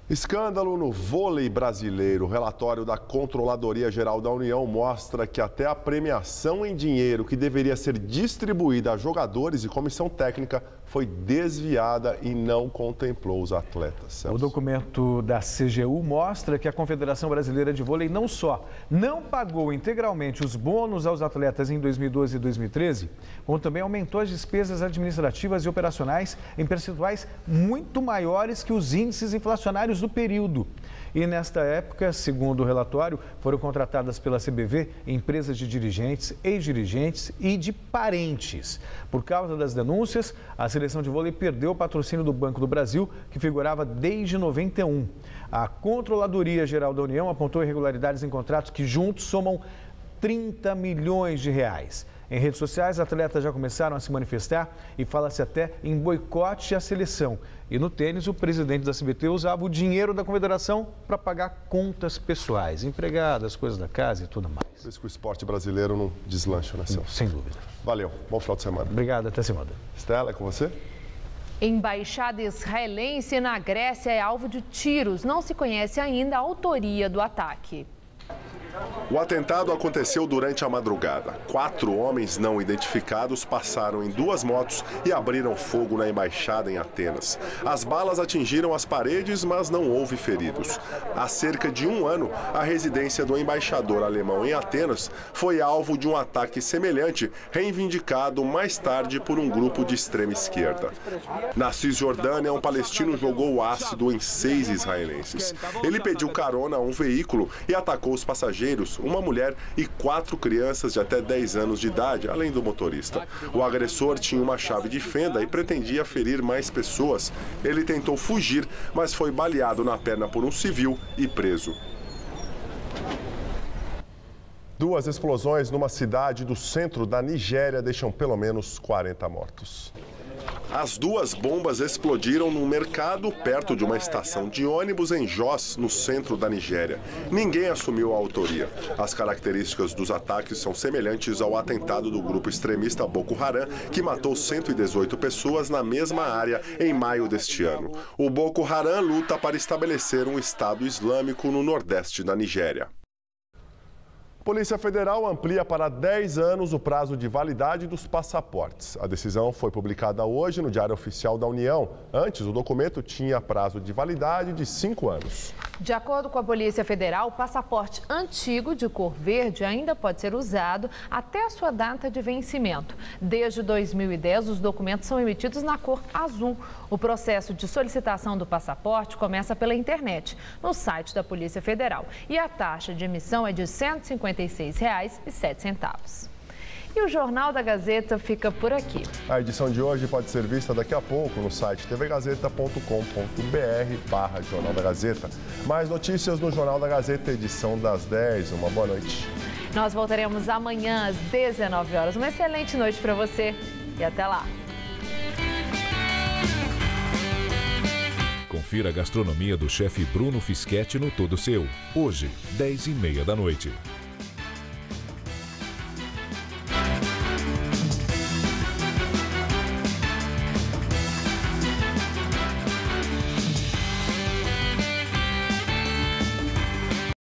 Escândalo no vôlei brasileiro. O relatório da Controladoria Geral da União mostra que até a premiação em dinheiro que deveria ser distribuída a jogadores e comissão técnica foi desviada e não contemplou os atletas. Celso. O documento da CGU mostra que a Confederação Brasileira de Vôlei não só não pagou integralmente os bônus aos atletas em 2012 e 2013, como também aumentou as despesas administrativas e operacionais em percentuais muito maiores que os índices inflacionários do período. E nesta época, segundo o relatório, foram contratadas pela CBV empresas de dirigentes, ex-dirigentes e de parentes. Por causa das denúncias, a seleção de vôlei perdeu o patrocínio do Banco do Brasil, que figurava desde 91. A Controladoria Geral da União apontou irregularidades em contratos que juntos somam 30 milhões de reais. Em redes sociais, atletas já começaram a se manifestar e fala-se até em boicote à seleção. E no tênis, o presidente da CBT usava o dinheiro da confederação para pagar contas pessoais, empregadas, coisas da casa e tudo mais. Por isso que o esporte brasileiro não deslancha, né, Celso? Sem dúvida. Valeu, bom final de semana. Obrigado, até semana. Estela, é com você? Embaixada israelense na Grécia é alvo de tiros. Não se conhece ainda a autoria do ataque. O atentado aconteceu durante a madrugada. 4 homens não identificados passaram em 2 motos e abriram fogo na embaixada em Atenas. As balas atingiram as paredes, mas não houve feridos. Há cerca de 1 ano, a residência do embaixador alemão em Atenas foi alvo de um ataque semelhante, reivindicado mais tarde por um grupo de extrema esquerda. Na Cisjordânia, um palestino jogou ácido em 6 israelenses. Ele pediu carona a um veículo e atacou os passageiros, uma mulher e 4 crianças de até 10 anos de idade, além do motorista. O agressor tinha uma chave de fenda e pretendia ferir mais pessoas. Ele tentou fugir, mas foi baleado na perna por um civil e preso. 2 explosões numa cidade do centro da Nigéria deixam pelo menos 40 mortos. As 2 bombas explodiram num mercado perto de uma estação de ônibus em Jos, no centro da Nigéria. Ninguém assumiu a autoria. As características dos ataques são semelhantes ao atentado do grupo extremista Boko Haram, que matou 118 pessoas na mesma área em maio deste ano. O Boko Haram luta para estabelecer um Estado Islâmico no nordeste da Nigéria. Polícia Federal amplia para 10 anos o prazo de validade dos passaportes. A decisão foi publicada hoje no Diário Oficial da União. Antes, o documento tinha prazo de validade de 5 anos. De acordo com a Polícia Federal, o passaporte antigo de cor verde ainda pode ser usado até a sua data de vencimento. Desde 2010, os documentos são emitidos na cor azul. O processo de solicitação do passaporte começa pela internet, no site da Polícia Federal. E a taxa de emissão é de R$ 156,07. E o Jornal da Gazeta fica por aqui. A edição de hoje pode ser vista daqui a pouco no site tvgazeta.com.br/Jornal da Gazeta. Mais notícias no Jornal da Gazeta, edição das 10. Uma boa noite. Nós voltaremos amanhã às 19 horas. Uma excelente noite para você e até lá. Confira a gastronomia do chefe Bruno Fischetti no Todo Seu. Hoje, 10h30 da noite.